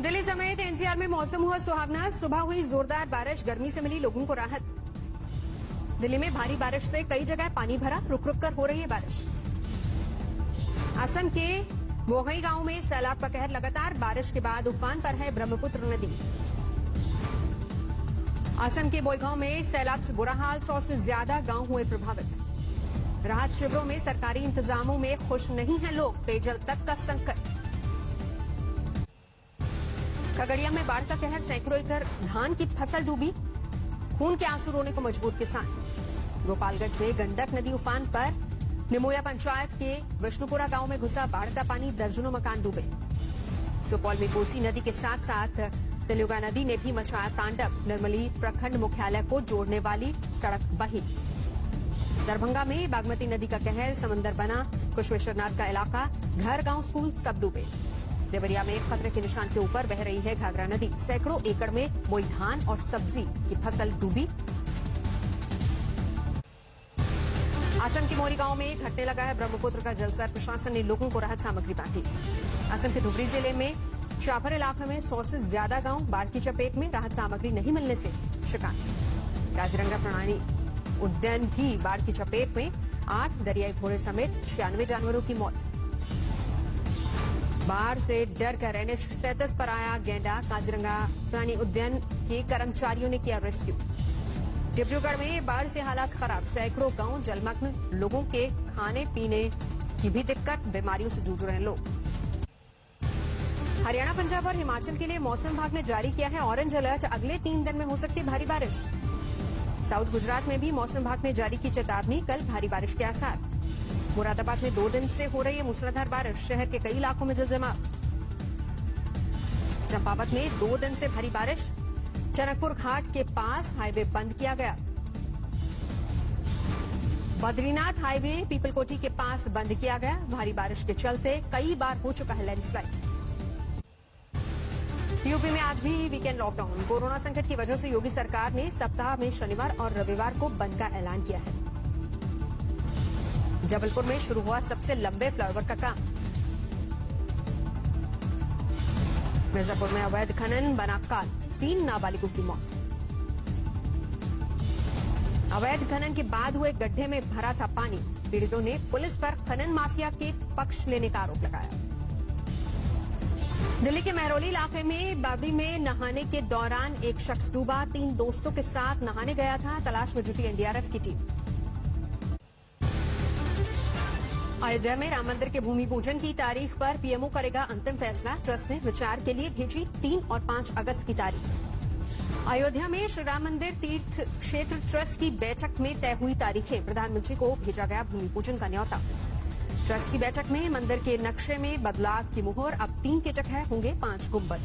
दिल्ली समेत एनसीआर में मौसम हुआ सुहावना। सुबह हुई जोरदार बारिश, गर्मी से मिली लोगों को राहत। दिल्ली में भारी बारिश से कई जगह पानी भरा, रुक रुक कर हो रही है बारिश। असम के मोहई गांव में सैलाब का कहर लगातार, बारिश के बाद उफान पर है ब्रह्मपुत्र नदी। असम के बोईगांव में सैलाब से बुरा हाल, 100 से ज्यादा गांव हुए प्रभावित। राहत शिविरों में सरकारी इंतजामों में खुश नहीं हैं लोग, पेयजल तक का संकट। खगड़िया में बाढ़ का कहर, सैकड़ों एकड़ धान की फसल डूबी, खून के आंसू रोने को मजबूर किसान। गोपालगंज में गंडक नदी उफान पर, निमोया पंचायत के विष्णुपुरा गांव में घुसा बाढ़ का पानी, दर्जनों मकान डूबे। सुपौल में कोसी नदी के साथ साथ तेलुगा नदी ने भी मचाया तांडव, निर्मली प्रखंड मुख्यालय को जोड़ने वाली सड़क बही। दरभंगा में बागमती नदी का कहर, समंदर बना कुशवेश्वरनाथ का इलाका, घर गांव स्कूल सब डूबे। देवरिया में खतरे के निशान के ऊपर बह रही है घाघरा नदी, सैकड़ों एकड़ में बोई धान और सब्जी की फसल डूबी। असम के मोरी गांव में घटने लगा है ब्रह्मपुत्र का जलस्तर, प्रशासन ने लोगों को राहत सामग्री बांटी। असम के धुबरी जिले में चापर इलाके में 100 से ज्यादा गांव बाढ़ की चपेट में, राहत सामग्री नहीं मिलने से शिकायत। काजीरंगा प्राणी उद्यान भी बाढ़ की चपेट में, 8 दरियाई घोड़े समेत 96 जानवरों की मौत। बाढ़ से डर कर एनएच 37 पर आया गेंडा, काजीरंगा प्राणी उद्यान के कर्मचारियों ने किया रेस्क्यू। डिब्रूगढ़ में बाढ़ से हालात खराब, सैकड़ों गांव जलमग्न, लोगों के खाने पीने की भी दिक्कत, बीमारियों से जूझ रहे हैं लोग। हरियाणा, पंजाब और हिमाचल के लिए मौसम विभाग ने जारी किया है ऑरेंज अलर्ट, अगले 3 दिन में हो सकती है भारी बारिश। साउथ गुजरात में भी मौसम विभाग ने जारी की चेतावनी, कल भारी बारिश के आसार। मुरादाबाद में 2 दिन से हो रही है मूसलाधार बारिश, शहर के कई इलाकों में जलजमाव। चंपावत में 2 दिन से भारी बारिश, टनकपुर घाट के पास हाईवे बंद किया गया। बद्रीनाथ हाईवे पीपलकोटी के पास बंद किया गया, भारी बारिश के चलते कई बार हो चुका है लैंडस्लाइड। यूपी में आज भी वीकेंड लॉकडाउन, कोरोना संकट की वजह से योगी सरकार ने सप्ताह में शनिवार और रविवार को बंद का ऐलान किया है। जबलपुर में शुरू हुआ सबसे लंबे फ्लाईओवर का काम। मिर्जापुर में अवैध खनन बना काल, 3 नाबालिगों की मौत। अवैध खनन के बाद हुए गड्ढे में भरा था पानी, पीड़ितों ने पुलिस पर खनन माफिया के पक्ष लेने का आरोप लगाया। दिल्ली के महरौली इलाके में बाबरी में नहाने के दौरान एक शख्स डूबा, 3 दोस्तों के साथ नहाने गया था, तलाश में जुटी एनडीआरएफ की टीम। अयोध्या में राम मंदिर के भूमि पूजन की तारीख पर पीएमओ करेगा अंतिम फैसला, ट्रस्ट ने विचार के लिए भेजी 3 और 5 अगस्त की तारीख। अयोध्या में श्री राम मंदिर तीर्थ क्षेत्र ट्रस्ट की बैठक में तय हुई तारीखें, प्रधानमंत्री को भेजा गया भूमि पूजन का न्यौता। ट्रस्ट की बैठक में मंदिर के नक्शे में बदलाव की मुहर, अब 3 की जगह होंगे 5 गुंबद।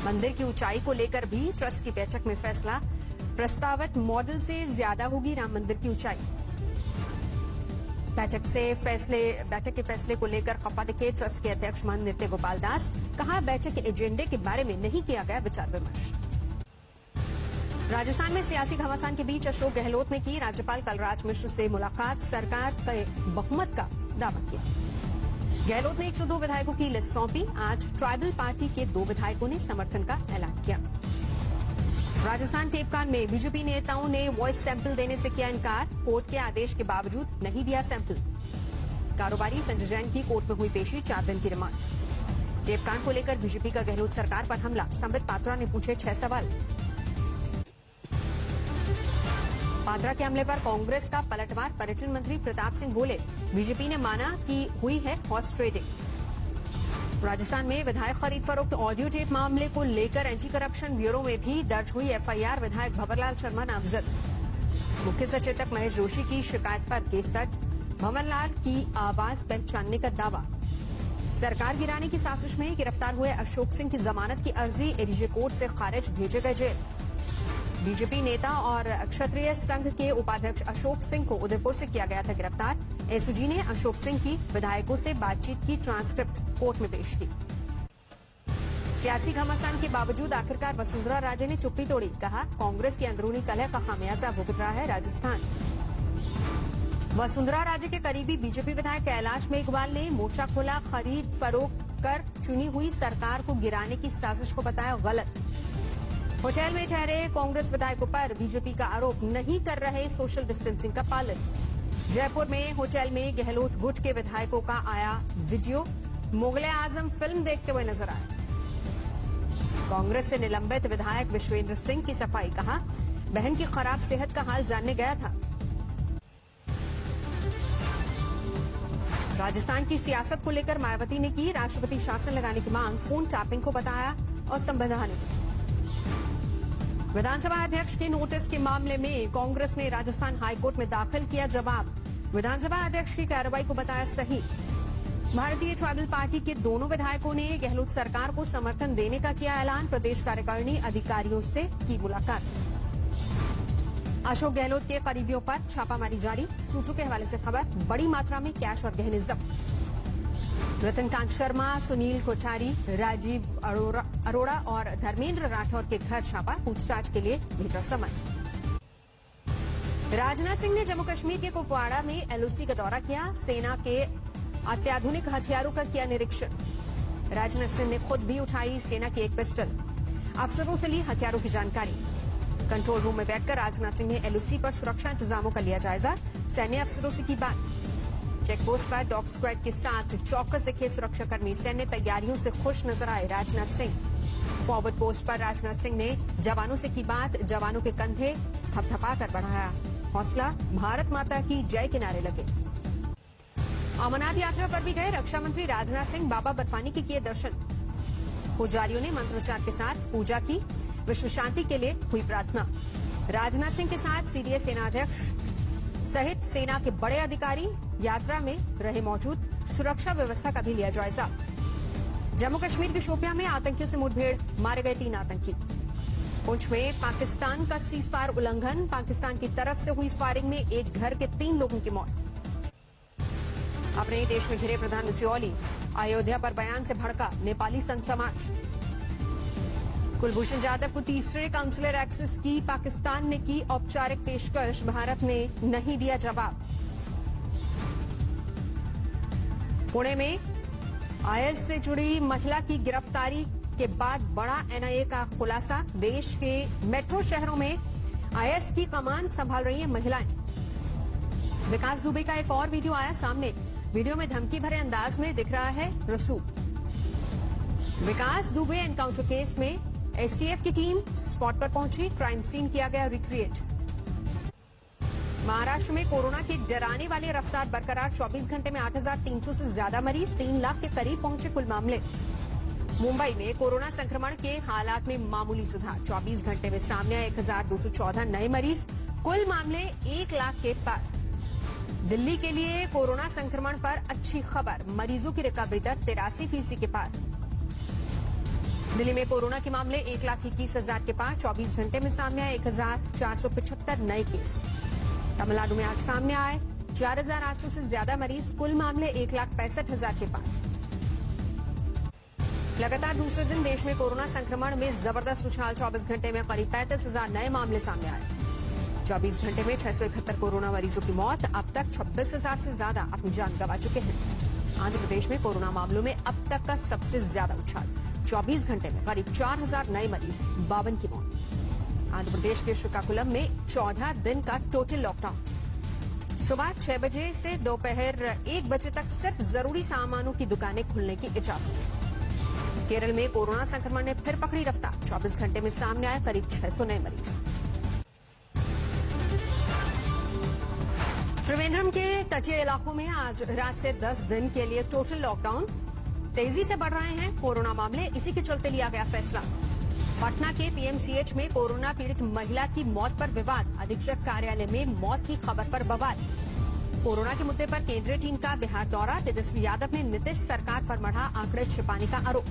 मंदिर की ऊंचाई को लेकर भी ट्रस्ट की बैठक में फैसला, प्रस्तावित मॉडल से ज्यादा होगी राम मंदिर की ऊंचाई। बैठक के फैसले को लेकर खफा दिखे ट्रस्ट के अध्यक्ष महंत नृत्य गोपाल दास, कहा बैठक के एजेंडे के बारे में नहीं किया गया विचार विमर्श। राजस्थान में सियासी घमासान के बीच अशोक गहलोत ने की राज्यपाल कलराज मिश्र से मुलाकात, सरकार के बहुमत का दावा किया। गहलोत ने 102 विधायकों की लिस्ट सौंपी, आज ट्राइबल पार्टी के 2 विधायकों ने समर्थन का ऐलान किया। राजस्थान टेपकांड में बीजेपी नेताओं ने वॉइस सैंपल देने से किया इनकार, कोर्ट के आदेश के बावजूद नहीं दिया सैंपल। कारोबारी संजय जैन की कोर्ट में हुई पेशी, 4 दिन की रिमांड। टेपकांड को लेकर बीजेपी का गहलोत सरकार पर हमला, संबित पात्रा ने पूछे 6 सवाल। पात्रा के हमले पर कांग्रेस का पलटवार, पर्यटन मंत्री प्रताप सिंह बोले बीजेपी ने माना कि हुई है हॉर्स ट्रेडिंग। राजस्थान में विधायक खरीद फरोख्त ऑडियो टेप मामले को लेकर एंटी करप्शन ब्यूरो में भी दर्ज हुई एफआईआर, विधायक भंवरलाल शर्मा नामजद। मुख्य सचेतक महेश जोशी की शिकायत पर केस दर्ज, भंवरलाल की आवाज पहचानने का दावा। सरकार गिराने की साजिश में गिरफ्तार हुए अशोक सिंह की जमानत की अर्जी एडीजे कोर्ट से खारिज, भेजे गए जेल। बीजेपी नेता और क्षत्रिय संघ के उपाध्यक्ष अशोक सिंह को उदयपुर से किया गया था गिरफ्तार। एसओजी ने अशोक सिंह की विधायकों से बातचीत की ट्रांसक्रिप्ट कोर्ट में पेश की। सियासी घमासान के बावजूद आखिरकार वसुंधरा राजे ने चुप्पी तोड़ी, कहा कांग्रेस की अंदरूनी कलह का खामियाजा भुगत रहा है राजस्थान। वसुंधरा राजे के करीबी बीजेपी विधायक कैलाश मेघवाल ने मोर्चा खोला, खरीद फरोख्त कर चुनी हुई सरकार को गिराने की साजिश को बताया गलत। होटल में ठहरे कांग्रेस विधायकों पर बीजेपी का आरोप, नहीं कर रहे सोशल डिस्टेंसिंग का पालन। जयपुर में होटल में गहलोत गुट के विधायकों का आया वीडियो, मुगले आजम फिल्म देखते हुए नजर आए। कांग्रेस से निलंबित विधायक विश्वेंद्र सिंह की सफाई, कहा बहन की खराब सेहत का हाल जानने गया था। राजस्थान की सियासत को लेकर मायावती ने की राष्ट्रपति शासन लगाने की मांग, फोन टैपिंग को बताया असंवैधानिक। विधानसभा अध्यक्ष के नोटिस के मामले में कांग्रेस ने राजस्थान हाईकोर्ट में दाखिल किया जवाब, विधानसभा अध्यक्ष की कार्रवाई को बताया सही। भारतीय ट्राइबल पार्टी के दोनों विधायकों ने गहलोत सरकार को समर्थन देने का किया ऐलान, प्रदेश कार्यकारिणी अधिकारियों से की मुलाकात। अशोक गहलोत के करीबियों पर छापामारी जारी, सूत्रों के हवाले से खबर, बड़ी मात्रा में कैश और गहने जब्त। रतनकांत शर्मा, सुनील कोठारी, राजीव अरोड़ा और धर्मेंद्र राठौर के घर छापा, पूछताछ के लिए भेजा समन। राजनाथ सिंह ने जम्मू कश्मीर के कुपवाड़ा में एलओसी का दौरा किया, सेना के अत्याधुनिक हथियारों का किया निरीक्षण। राजनाथ सिंह ने खुद भी उठाई सेना की एक पिस्टल, अफसरों से ली हथियारों की जानकारी। कंट्रोल रूम में बैठकर राजनाथ सिंह ने एलओसी पर सुरक्षा इंतजामों का लिया जायजा, सैन्य अफसरों से की बात। चेकपोस्ट पर डॉग स्क्वाड के साथ चौकस दिखे सुरक्षाकर्मी, सैन्य तैयारियों से खुश नजर आए राजनाथ सिंह। फॉरवर्ड पोस्ट पर राजनाथ सिंह ने जवानों से की बात, जवानों के कंधे थपथपाकर बढ़ाया हौसला, भारत माता की जय के नारे लगे। अमरनाथ यात्रा पर भी गए रक्षा मंत्री राजनाथ सिंह, बाबा बर्फानी के किए दर्शन। पुजारियों ने मंत्रोच्चार के साथ पूजा की, विश्व शांति के लिए हुई प्रार्थना। राजनाथ सिंह के साथ सीडीएस सेनाध्यक्ष सहित सेना के बड़े अधिकारी यात्रा में रहे मौजूद, सुरक्षा व्यवस्था का भी लिया जायजा। जम्मू कश्मीर के शोपियां में आतंकियों से मुठभेड़, मारे गए 3 आतंकी। पुंछ में पाकिस्तान का सीजफायर उल्लंघन, पाकिस्तान की तरफ से हुई फायरिंग में एक घर के 3 लोगों की मौत। अपने देश में घिरे प्रधानमंत्री ओली, अयोध्या पर बयान से भड़का नेपाली संत समाज। कुलभूषण जाधव को तीसरे काउंसिलर एक्सेस की पाकिस्तान ने की औपचारिक पेशकश, भारत ने नहीं दिया जवाब। पुणे में आईएस से जुड़ी महिला की गिरफ्तारी के बाद बड़ा एनआईए का खुलासा, देश के मेट्रो शहरों में आईएस की कमान संभाल रही हैं महिलाएं। विकास दुबे का एक और वीडियो आया सामने, वीडियो में धमकी भरे अंदाज में दिख रहा है रसूल। विकास दुबे एनकाउंटर केस में एसटीएफ की टीम स्पॉट पर पहुंची, क्राइम सीन किया गया रिक्रिएट। महाराष्ट्र में कोरोना की डराने वाली रफ्तार बरकरार, 24 घंटे में 8,300 से ज्यादा मरीज, 3 लाख के करीब पहुंचे कुल मामले। मुंबई में कोरोना संक्रमण के हालात में मामूली सुधार, 24 घंटे में सामने आए 1,214 नए मरीज, कुल मामले 1 लाख के पार। दिल्ली के लिए कोरोना संक्रमण पर अच्छी खबर, मरीजों की रिकवरी दर 83% के पार। दिल्ली में कोरोना के मामले 1,21,000 के पार, 24 घंटे में सामने आए 1,475 नए केस। तमिलनाडु में आज सामने आए 4,800 से ज्यादा मरीज, कुल मामले 1,65,000 के पार। लगातार दूसरे दिन देश में कोरोना संक्रमण में जबरदस्त उछाल, 24 घंटे में करीब 35,000 नए मामले सामने आए। 24 घंटे में 671 कोरोना मरीजों की मौत, अब तक 26,000 से ज्यादा अपनी जान गंवा चुके हैं। आंध्र प्रदेश में कोरोना मामलों में अब तक का सबसे ज्यादा उछाल, 24 घंटे में करीब 4,000 नए मरीज, 52 की मौत। आंध्र प्रदेश के श्रीकाकुलम में 14 दिन का टोटल लॉकडाउन, सुबह 6 बजे से दोपहर 1 बजे तक सिर्फ जरूरी सामानों की दुकानें खुलने की इजाजत। केरल में कोरोना संक्रमण ने फिर पकड़ी रफ्तार, 24 घंटे में सामने आए करीब 600 नए मरीज। त्रिवेंद्रम के तटीय इलाकों में आज रात से 10 दिन के लिए टोटल लॉकडाउन, तेजी से बढ़ रहे हैं कोरोना मामले, इसी के चलते लिया गया फैसला। पटना के पीएमसीएच में कोरोना पीड़ित महिला की मौत पर विवाद, अधीक्षक कार्यालय में मौत की खबर पर बवाल। कोरोना के मुद्दे पर केंद्रीय टीम का बिहार दौरा, तेजस्वी यादव ने नीतीश सरकार पर मढ़ा आंकड़े छिपाने का आरोप।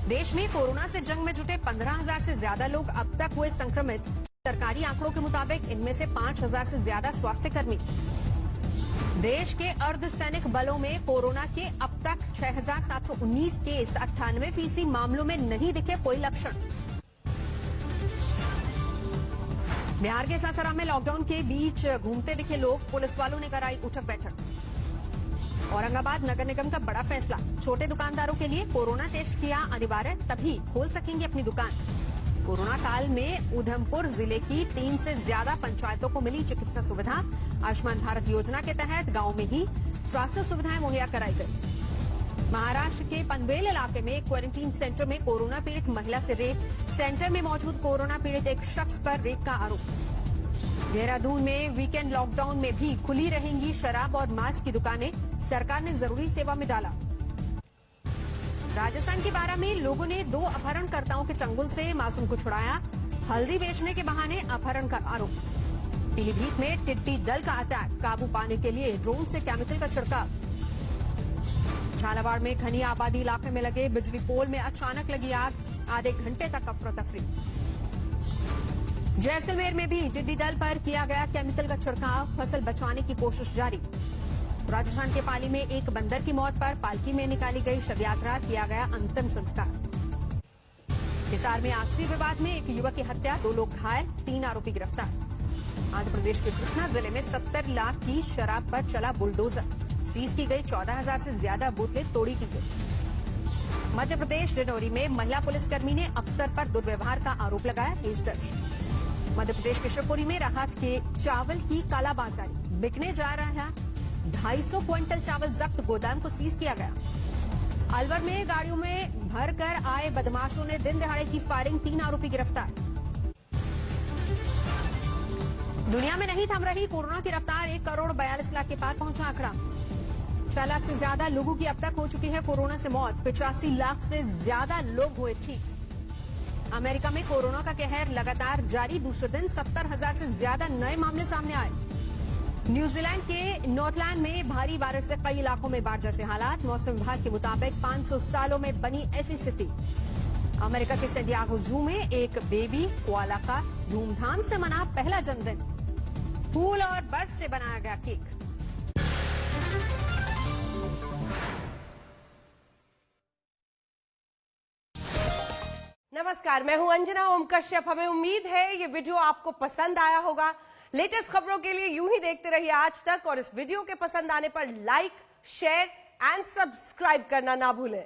देश में कोरोना से जंग में जुटे 15,000 से ज्यादा लोग अब तक हुए संक्रमित, सरकारी आंकड़ों के मुताबिक इनमें से 5,000 से ज्यादा स्वास्थ्यकर्मी। देश के अर्धसैनिक बलों में कोरोना के अब तक 6,719 केस, 98% मामलों में नहीं दिखे कोई लक्षण। बिहार के सासाराम में लॉकडाउन के बीच घूमते दिखे लोग, पुलिस वालों ने कराई उठक बैठक। औरंगाबाद नगर निगम का बड़ा फैसला, छोटे दुकानदारों के लिए कोरोना टेस्ट किया अनिवार्य, तभी खोल सकेंगे अपनी दुकान। कोरोना काल में उधमपुर जिले की 3 से ज्यादा पंचायतों को मिली चिकित्सा सुविधा। आयुष्मान भारत योजना के तहत गांव में ही स्वास्थ्य सुविधाएं मुहैया कराई गई। महाराष्ट्र के पनवेल इलाके में क्वारंटीन सेंटर में कोरोना पीड़ित महिला से रेप, सेंटर में मौजूद कोरोना पीड़ित एक शख्स पर रेप का आरोप। देहरादून में वीकेंड लॉकडाउन में भी खुली रहेंगी शराब और मांस की दुकानें, सरकार ने जरूरी सेवा में डाला। राजस्थान के बारा में लोगों ने 2 अपहरणकर्ताओं के चंगुल से मासूम को छुड़ाया, हल्दी बेचने के बहाने अपहरण का आरोप। पीलीभीत में टिड्डी दल का अटैक, काबू पाने के लिए ड्रोन से केमिकल का छिड़काव। झालावाड़ में घनी आबादी इलाके में लगे बिजली पोल में अचानक लगी आग, आधे घंटे तक अफरा तफरी। जैसलमेर में भी टिड्डी दल पर किया गया केमिकल का छिड़काव, फसल बचाने की कोशिश जारी। राजस्थान के पाली में एक बंदर की मौत पर पालकी में निकाली गई शव यात्रा, किया गया अंतिम संस्कार। हिसार में आपसी विवाद में एक युवक की हत्या, 2 लोग घायल, 3 आरोपी गिरफ्तार। आंध्र प्रदेश के कृष्णा जिले में 70 लाख की शराब पर चला बुलडोजर, सीज की गई 14,000 से ज्यादा बोतलें तोड़ी की गई। मध्य प्रदेश डिंडोरी में महिला पुलिसकर्मी ने अफसर पर दुर्व्यवहार का आरोप लगाया, केस दर्ज। मध्य प्रदेश के शिवपुरी में राहत के चावल की कालाबाजारी, बिकने जा रहा है 250 क्विंटल चावल जब्त, गोदाम को सीज किया गया। अलवर में गाड़ियों में भरकर आए बदमाशों ने दिन दहाड़े की फायरिंग, 3 आरोपी गिरफ्तार। दुनिया में नहीं थम रही कोरोना की रफ्तार, 1 करोड़ 42 लाख के पार पहुंचा आंकड़ा। 6 लाख से ज्यादा लोगों की अब तक हो चुकी है कोरोना से मौत, 85 लाख से ज्यादा लोग हुए ठीक। अमेरिका में कोरोना का कहर लगातार जारी, दूसरे दिन 70,000 से ज्यादा नए मामले सामने आए। न्यूजीलैंड के नॉर्थलैंड में भारी बारिश से कई इलाकों में बाढ़ जैसे हालात, मौसम विभाग के मुताबिक 500 सालों में बनी ऐसी स्थिति। अमेरिका के सैडियागो जू में एक बेबी कोआला का धूमधाम से मना पहला जन्मदिन, फूल और बर्फ से बनाया गया केक। नमस्कार, मैं हूं अंजना ओम कश्यप। हमें उम्मीद है ये वीडियो आपको पसंद आया होगा। लेटेस्ट खबरों के लिए यूं ही देखते रहिए आज तक, और इस वीडियो के पसंद आने पर लाइक, शेयर एंड सब्सक्राइब करना ना भूलें।